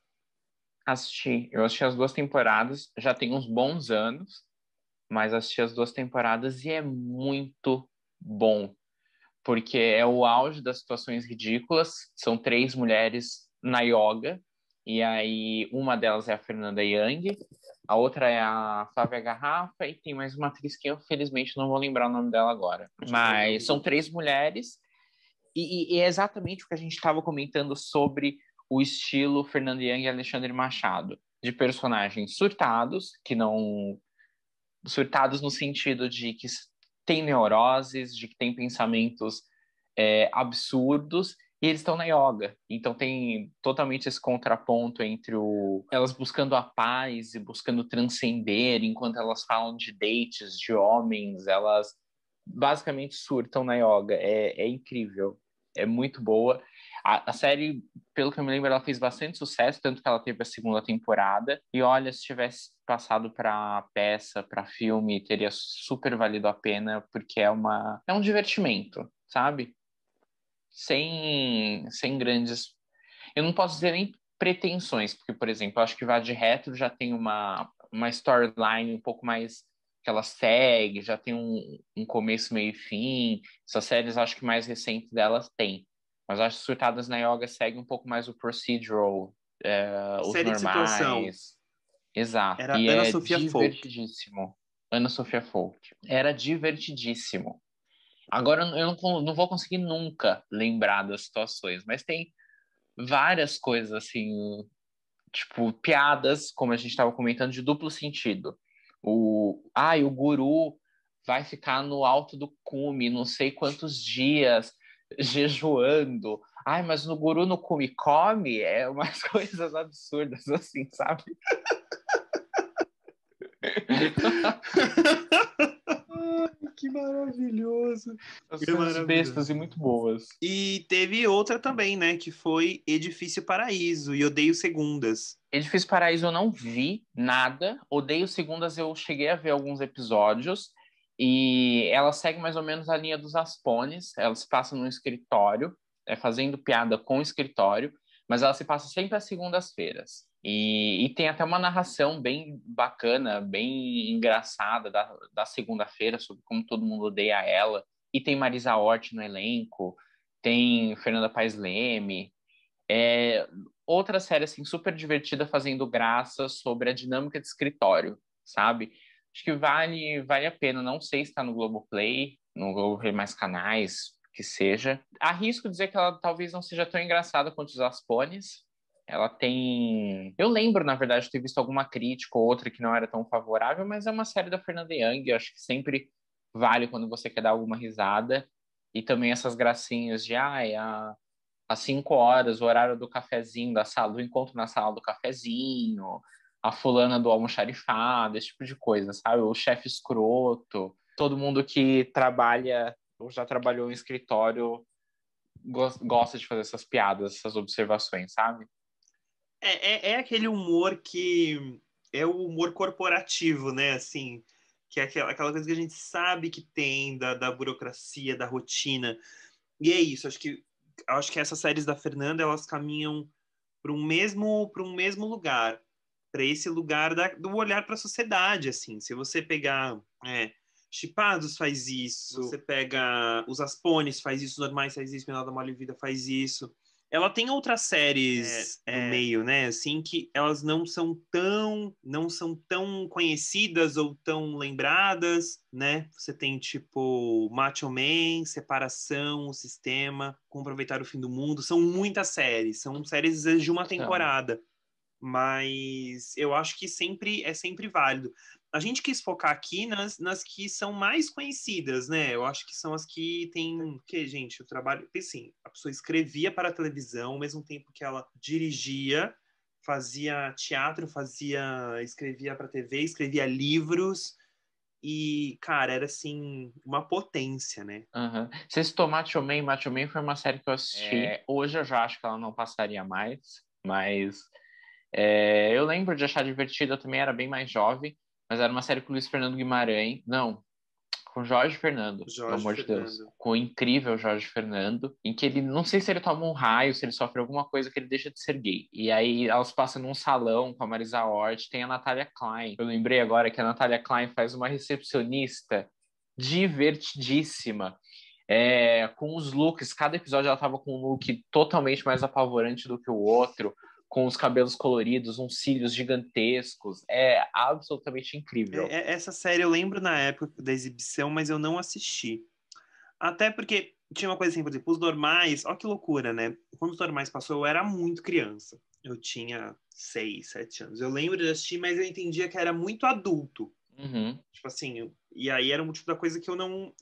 Assisti. Eu assisti as 2 temporadas, já tem uns bons anos, mas assisti as 2 temporadas e é muito bom. Porque é o auge das situações ridículas. São 3 mulheres na yoga, e aí uma delas é a Fernanda Young, a outra é a Flávia Garrafa, e tem mais uma atriz que eu, felizmente, não vou lembrar o nome dela agora. Mas são 3 mulheres, e é exatamente o que a gente estava comentando sobre o estilo Fernanda Young e Alexandre Machado, de personagens surtados, que não... Surtados no sentido de que tem neuroses, de que tem pensamentos absurdos, e eles estão na yoga. Então tem totalmente esse contraponto entre elas buscando a paz e buscando transcender, enquanto elas falam de dates, de homens, elas basicamente surtam na yoga. É incrível, é muito boa. A série, pelo que eu me lembro, ela fez bastante sucesso, tanto que ela teve a 2ª temporada. E olha, se tivesse passado para peça, para filme, teria super valido a pena, porque é um divertimento, sabe? Sem grandes... Eu não posso dizer nem pretensões, porque, por exemplo, eu acho que Vade Retro já tem uma storyline um pouco mais que ela segue, já tem um começo, meio e fim. Essas séries, acho que mais recentes delas tem. Mas acho que Surtadas na Yoga segue um pouco mais o procedural, os Série de situação. normais. Exato. Era E Ana é Sofia Folk. divertidíssimo. Ana Sofia Folk. Era divertidíssimo. Agora eu não vou conseguir nunca lembrar das situações, mas tem várias coisas assim, tipo piadas, como a gente estava comentando, de duplo sentido. O guru vai ficar no alto do cume, não sei quantos dias, jejuando. Ai, mas no guru no cume come? É umas coisas absurdas assim, sabe? Que maravilhoso. As Que coisas bestas e maravilhoso. muito boas. E teve outra também, né? Que foi Edifício Paraíso e Odeio Segundas. Edifício Paraíso eu não vi nada. Odeio Segundas eu cheguei a ver alguns episódios. E ela segue mais ou menos a linha dos Aspones. Ela se passa num escritório, fazendo piada com o escritório, mas ela se passa sempre às segundas-feiras. E tem até uma narração bem bacana, bem engraçada da segunda-feira, sobre como todo mundo odeia ela. E tem Marisa Hort no elenco, tem Fernanda Paes Leme. Outra série assim super divertida fazendo graça sobre a dinâmica de escritório, sabe? Acho que vale a pena. Não sei se está no Globoplay, no Globoplay mais canais, que seja. Arrisco dizer que ela talvez não seja tão engraçada quanto os Aspones. Ela tem... Eu lembro, na verdade, de ter visto alguma crítica ou outra que não era tão favorável, mas é uma série da Fernanda Young. Eu acho que sempre vale quando você quer dar alguma risada. E também essas gracinhas de, às 5 horas, o horário do cafezinho, do encontro na sala do cafezinho, a fulana do almoxarifado, esse tipo de coisa, sabe? O chefe escroto, todo mundo que trabalha ou já trabalhou em escritório gosta de fazer essas piadas, essas observações, sabe? É aquele humor que é o humor corporativo, né? Assim, que é aquela coisa que a gente sabe que tem da burocracia, da rotina. E é isso, acho que essas séries da Fernanda, elas caminham para um mesmo lugar, para esse lugar do olhar para a sociedade, assim. Se você pegar Chipados faz isso, você pega Os Aspones faz isso, Normais faz isso, Menor da Mole Vida faz isso. Ela tem outras séries no meio, né? Assim, que elas não são tão conhecidas ou tão lembradas, né? Você tem tipo Macho Man, Separação, O Sistema, Como Aproveitar o Fim do Mundo. São muitas séries, são séries de uma Então, temporada. Mas eu acho que é sempre válido. a gente quis focar aqui nas que são mais conhecidas, né? Eu acho que são as que tem... Porque, gente, o trabalho... Assim, a pessoa escrevia para a televisão, ao mesmo tempo que ela dirigia, fazia teatro, escrevia para TV, escrevia livros. E, cara, era, assim, uma potência, né? Uhum. Você citou Macho Man. Macho Man foi uma série que eu assisti. Hoje eu já acho que ela não passaria mais, mas eu lembro de achar divertida. Eu também era bem mais jovem, mas era uma série com o Luiz Fernando Guimarães. Não, com Jorge Fernando, pelo Jorge amor de Deus. Fernando. Com o incrível Jorge Fernando, em que ele, não sei se ele toma um raio, se ele sofre alguma coisa que ele deixa de ser gay. E aí elas passam num salão com a Marisa Hort, tem a Natália Klein. Eu lembrei agora que a Natália Klein faz uma recepcionista divertidíssima. Com os looks, cada episódio ela tava com um look totalmente mais apavorante do que o outro, com os cabelos coloridos, uns cílios gigantescos. É absolutamente incrível. Essa série eu lembro na época da exibição, mas eu não assisti. Até porque tinha uma coisa assim, por exemplo, os normais, ó que loucura, né? Quando os normais passou, eu era muito criança. Eu tinha 6, 7 anos. Eu lembro de assistir, mas eu entendia que era muito adulto. Uhum. Tipo assim, e aí era um tipo da coisa que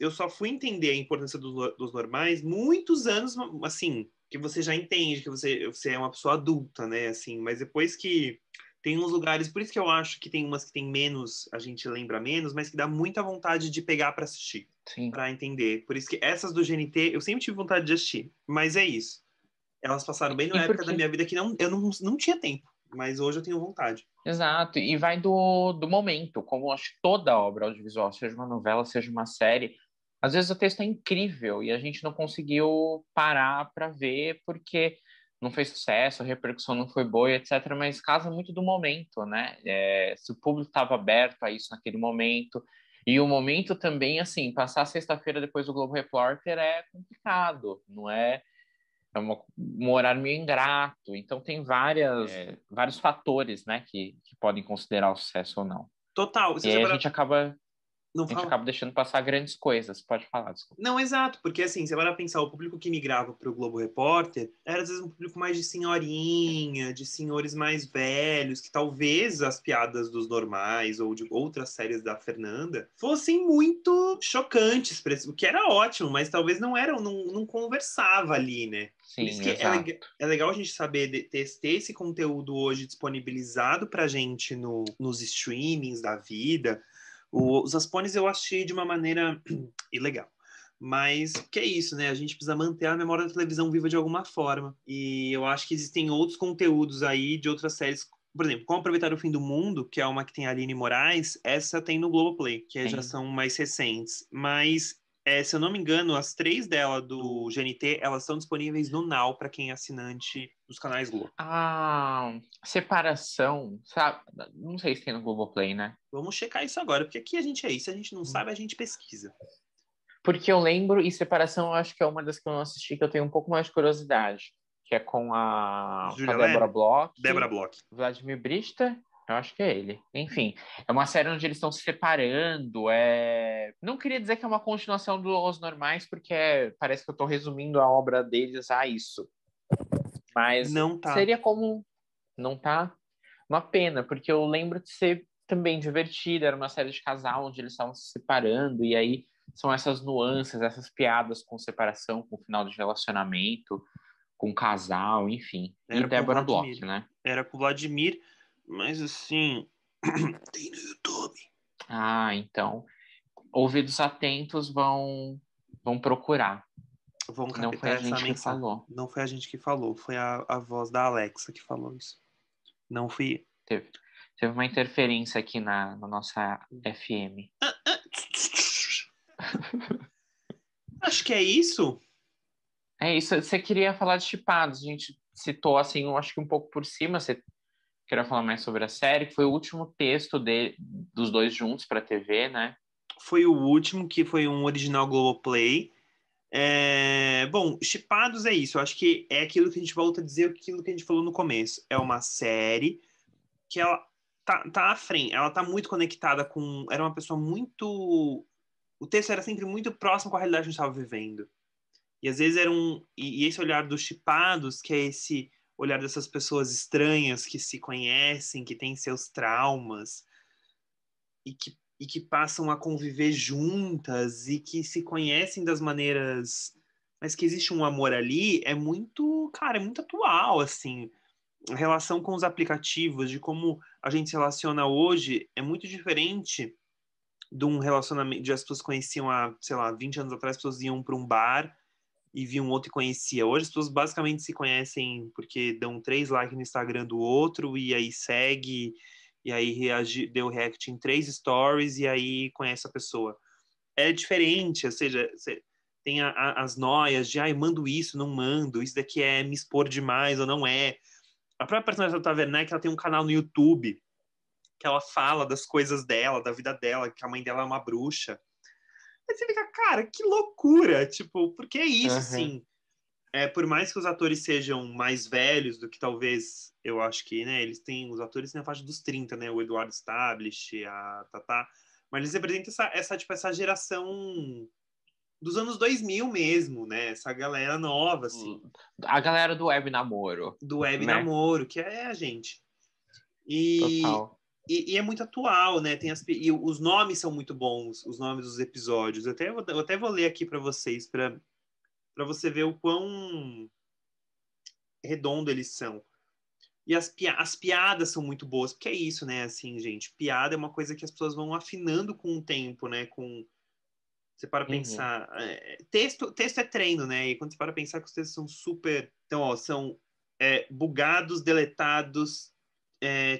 eu só fui entender a importância dos normais muitos anos, assim, que você já entende, que você é uma pessoa adulta, né? Assim, mas depois que tem uns lugares, por isso que eu acho que tem umas que tem menos, a gente lembra menos, mas que dá muita vontade de pegar para assistir, Sim. para entender. Por isso que essas do GNT eu sempre tive vontade de assistir, mas é isso. Elas passaram bem numa época da minha vida que eu não tinha tempo, mas hoje eu tenho vontade. Exato, e vai do momento, como acho que toda obra audiovisual, seja uma novela, seja uma série, às vezes o texto é incrível e a gente não conseguiu parar para ver porque não fez sucesso, a repercussão não foi boa, etc. Mas casa muito do momento, né? Se o público estava aberto a isso naquele momento. E o momento também, assim, passar sexta-feira depois do Globo Repórter é complicado, não é? Um horário meio ingrato. Então, tem vários fatores, né, que podem considerar o sucesso ou não. Total. E aí a gente acaba Não a gente fala. acaba deixando passar grandes coisas. Pode falar, desculpa. Não, exato, porque assim, você vai pensar, o público que migrava para o Globo Repórter era às vezes um público mais de senhorinha, de senhores mais velhos, que talvez as piadas dos normais ou de outras séries da Fernanda fossem muito chocantes, o que era ótimo, mas talvez não conversava ali, né? Por isso Sim, que exato. é legal a gente saber ter esse conteúdo hoje disponibilizado pra gente nos streamings da vida. Os Aspones eu achei de uma maneira ilegal. Mas que é isso, né? A gente precisa manter a memória da televisão viva de alguma forma. E eu acho que existem outros conteúdos aí de outras séries. Por exemplo, Como Aproveitar o Fim do Mundo, que é uma que tem a Aline Moraes, essa tem no Globoplay, que já são mais recentes. Mas, se eu não me engano, as 3 dela do GNT, elas estão disponíveis no Now para quem é assinante dos canais Globo. Separação, sabe? Não sei se tem no Globoplay, né? Vamos checar isso agora, porque aqui a gente é isso. Se a gente não sabe, a gente pesquisa. Porque eu lembro, e Separação eu acho que é uma das que eu não assisti, que eu tenho um pouco mais de curiosidade, que é com a Débora Bloch. Débora Bloch. Vladimir Brista, eu acho que é ele. Enfim, é uma série onde eles estão se separando. Não queria dizer que é uma continuação dos Normais, porque parece que eu estou resumindo a obra deles a isso. Mas não tá. Seria como... Não tá? Uma pena, porque eu lembro de ser também divertida. Era uma série de casal onde eles estavam se separando, e aí são essas nuances, essas piadas com separação, com final de relacionamento, com casal, enfim. Era e Débora Bloch, né? Era com o Vladimir, mas assim, tem no YouTube. Então, ouvidos atentos vão procurar. Vamos Não foi a gente que falou. Não foi a gente que falou, foi a voz da Alexa que falou isso. Não fui. Teve uma interferência aqui na nossa FM. Acho que é isso. É isso. Você queria falar de Chipados. A gente citou, assim, eu acho que um pouco por cima. Você queria falar mais sobre a série, que foi o último texto dos dois juntos para a TV, né? Foi o último, que foi um original Globoplay. Bom, Chipados é isso. Eu acho que é aquilo que a gente volta a dizer, aquilo que a gente falou no começo. É uma série que ela tá à frente. Ela tá muito conectada com... Era uma pessoa muito... O texto era sempre muito próximo com a realidade que a gente estava vivendo. E às vezes era e esse olhar dos chipados, que é esse olhar dessas pessoas estranhas que se conhecem, que têm seus traumas. e que passam a conviver juntas e que se conhecem das maneiras, mas que existe um amor ali, é muito, cara, é muito atual, assim. A relação com os aplicativos, de como a gente se relaciona hoje, é muito diferente de um relacionamento, de as pessoas conheciam há, sei lá, 20 anos atrás, as pessoas iam para um bar e viam um outro e conhecia. Hoje as pessoas basicamente se conhecem porque dão 3 likes no Instagram do outro e aí segue, e aí deu react em 3 stories e aí conhece a pessoa. É diferente, ou seja, tem as noias de, ai, mando isso, não mando, isso daqui é me expor demais ou não é. A própria personagem da Tata Werneck, ela tem um canal no YouTube que ela fala das coisas dela, da vida dela, que a mãe dela é uma bruxa. Aí você fica, cara, que loucura! Tipo, porque é isso, Uhum. sim. Por mais que os atores sejam mais velhos do que talvez, eu acho que, né, eles têm, os atores na faixa dos 30, né, o Eduardo Stablish, a Tatá, mas eles representam essa geração dos anos 2000 mesmo, né, essa galera nova, assim, A galera do web namoro, do web né? namoro, que é a gente. E, Total. e é muito atual, né, e os nomes são muito bons, os nomes dos episódios, eu até vou ler aqui para vocês, para você ver o quão redondo eles são. E as piadas são muito boas, porque é isso, né? Assim, gente, piada é uma coisa que as pessoas vão afinando com o tempo, né? Você para Uhum. pensar. Texto é treino, né? E quando você para pensar que os textos são super. Então, ó, são bugados, deletados,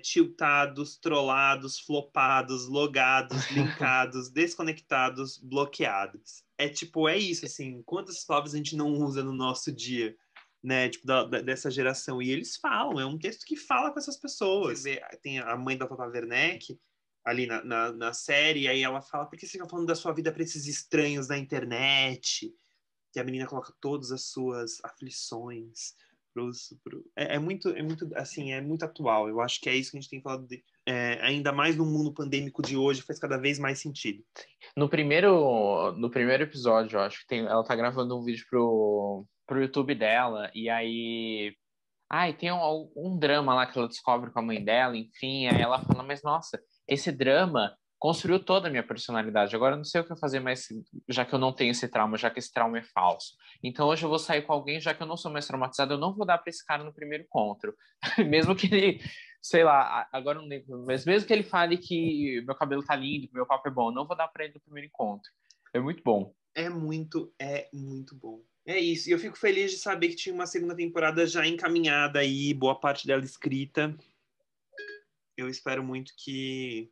tiltados, trollados, flopados, logados, linkados, desconectados, bloqueados. É isso, assim. Quantas palavras a gente não usa no nosso dia? Né, tipo, dessa geração. E eles falam, é um texto que fala com essas pessoas. Você vê, tem a mãe da Tata Werneck ali na série, aí ela fala, por que você fica falando da sua vida para esses estranhos da internet? Que a menina coloca todas as suas aflições. É muito, assim, é muito atual. Eu acho que é isso que a gente tem falado, ainda mais no mundo pandêmico de hoje, faz cada vez mais sentido. No primeiro episódio, eu acho que ela tá gravando um vídeo pro YouTube dela, e aí. Ai, tem um drama lá que ela descobre com a mãe dela, enfim, aí ela fala, mas nossa, esse drama construiu toda a minha personalidade. Agora eu não sei o que fazer mais, já que eu não tenho esse trauma, já que esse trauma é falso. Então hoje eu vou sair com alguém, já que eu não sou mais traumatizado, eu não vou dar pra esse cara no primeiro encontro. Mesmo que ele, sei lá, agora eu não lembro, mas mesmo que ele fale que meu cabelo tá lindo, que meu papo é bom, eu não vou dar pra ele no primeiro encontro. É muito bom. É muito bom. É isso. E eu fico feliz de saber que tinha uma segunda temporada já encaminhada aí, boa parte dela escrita. Eu espero muito que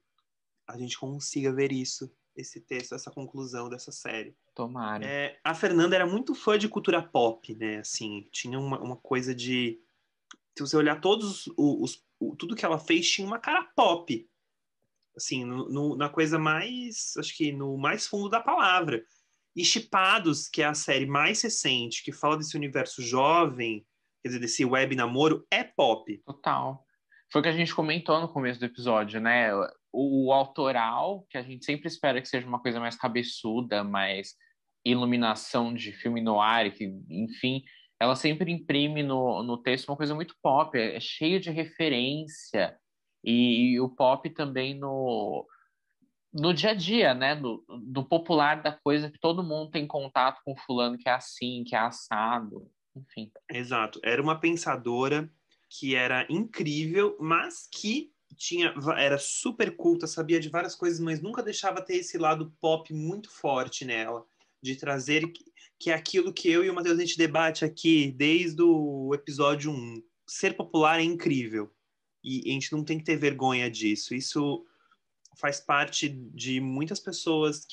a gente consiga ver isso, esse texto, essa conclusão dessa série. Tomara. A Fernanda era muito fã de cultura pop, né? Assim, tinha uma coisa de. Se você olhar tudo que ela fez, tinha uma cara pop. Assim, na coisa mais. Acho que no mais fundo da palavra. E Shipados, que é a série mais recente, que fala desse universo jovem, quer dizer, desse web namoro, é pop. Total. Foi o que a gente comentou no começo do episódio, né? O autoral, que a gente sempre espera que seja uma coisa mais cabeçuda, mais iluminação de filme noir, que, enfim, ela sempre imprime no texto uma coisa muito pop, é cheio de referência. E o pop também no dia a dia, né? No popular da coisa, que todo mundo tem contato com fulano que é assim, que é assado, enfim. Exato. Era uma pensadora que era incrível, mas que era super culta, sabia de várias coisas, mas nunca deixava ter esse lado pop muito forte nela, de trazer que é aquilo que eu e o Matheus a gente debate aqui desde o episódio 1. Ser popular é incrível. E a gente não tem que ter vergonha disso. Isso faz parte de muitas pessoas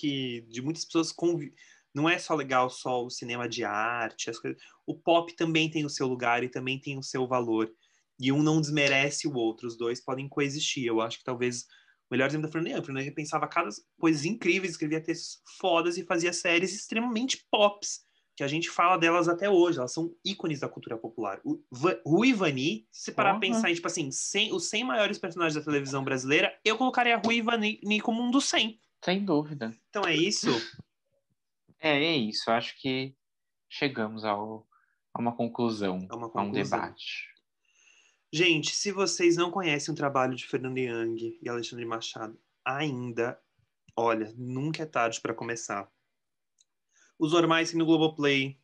não é só legal só o cinema de arte, as coisas. O pop também tem o seu lugar e também tem o seu valor. E um não desmerece o outro, os dois podem coexistir. Eu acho que talvez o melhor exemplo da Fernanda, a Fernanda pensava cada coisas incríveis, escrevia textos fodas e fazia séries extremamente pops, que a gente fala delas até hoje, elas são ícones da cultura popular. Rui e Vani, se parar a Porra, pensar em, tipo assim, os 100 maiores personagens da televisão brasileira, eu colocaria a Rui e Vani como um dos 100. sem dúvida. Então é isso. É isso. Acho que chegamos a uma conclusão, É uma a um conclusão. debate. Gente, se vocês não conhecem o trabalho de Fernanda Young e Alexandre Machado, ainda. Olha, nunca é tarde para começar. Os normais tem no Globoplay.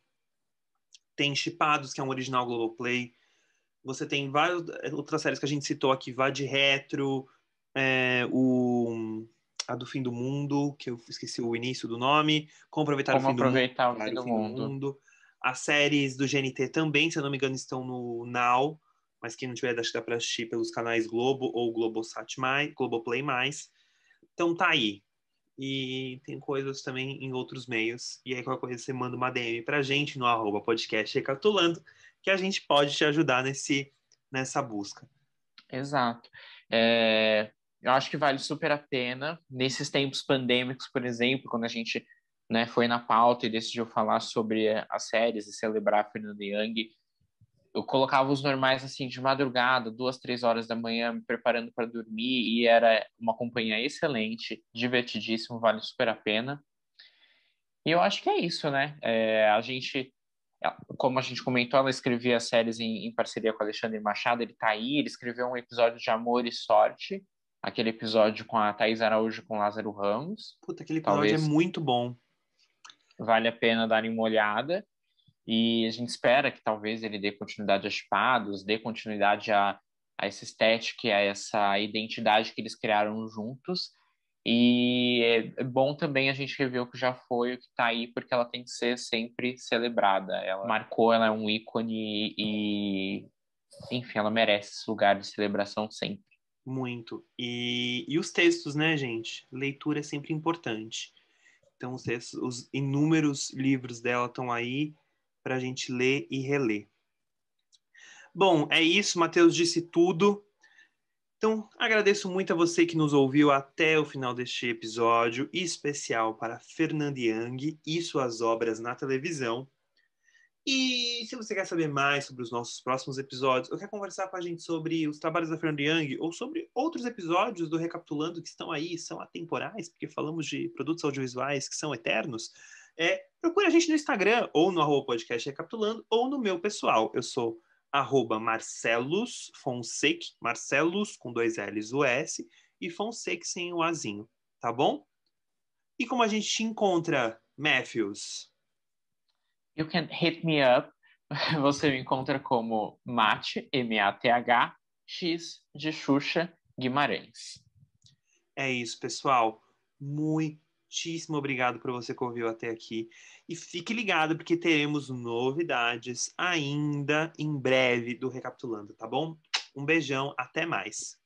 Tem Shipados, que é um original Globoplay. Você tem várias outras séries que a gente citou aqui. Vá de Retro, a do Fim do Mundo, que eu esqueci o início do nome. Como Aproveitar o Fim do Mundo. As séries do GNT também, se eu não me engano, estão no Now. Mas quem não tiver, acho que dá para assistir pelos canais Globo ou Globosat+, Globoplay+. Então tá aí. E tem coisas também em outros meios. E aí, qualquer coisa, você manda uma DM pra gente no @podcast Recapitulando, que a gente pode te ajudar nessa busca. Exato. Eu acho que vale super a pena. Nesses tempos pandêmicos, por exemplo, quando a gente, né, foi na pauta e decidiu falar sobre as séries e celebrar Fernanda Young, eu colocava os normais assim de madrugada, 2, 3 horas da manhã, me preparando para dormir, e era uma companhia excelente, divertidíssimo, vale super a pena. E eu acho que é isso, né? A gente, como a gente comentou, ela escrevia séries em parceria com Alexandre Machado, ele tá aí, ele escreveu um episódio de Amor e Sorte, aquele episódio com a Thaís Araújo e com Lázaro Ramos. Puta, aquele episódio é muito bom. Vale a pena dar uma olhada. E a gente espera que talvez ele dê continuidade a Shipados, dê continuidade a essa estética e a essa identidade que eles criaram juntos. E é bom também a gente rever o que já foi, o que está aí, porque ela tem que ser sempre celebrada. Ela marcou, ela é um ícone e enfim, ela merece esse lugar de celebração sempre. Muito. E os textos, né, gente? Leitura é sempre importante. Então, os inúmeros livros dela estão aí para a gente ler e reler. Bom, é isso. Matheus disse tudo. Então, agradeço muito a você que nos ouviu até o final deste episódio especial para Fernanda Young e suas obras na televisão. E se você quer saber mais sobre os nossos próximos episódios, ou quer conversar com a gente sobre os trabalhos da Fernanda Young, ou sobre outros episódios do Recapitulando que estão aí, são atemporais, porque falamos de produtos audiovisuais que são eternos, procure a gente no Instagram, ou no @podcast Recapitulando, ou no meu pessoal. Eu sou @Marcelos Fonseca, Marcelos com 2 L's o S, e Fonseca sem o Azinho, tá bom? E como a gente te encontra, Matthews? You can hit me up. Você me encontra como Mate, MATH, X de Xuxa Guimarães. É isso, pessoal. Muitíssimo obrigado por você que ouviu até aqui. E fique ligado, porque teremos novidades ainda em breve do Recapitulando, tá bom? Um beijão, até mais.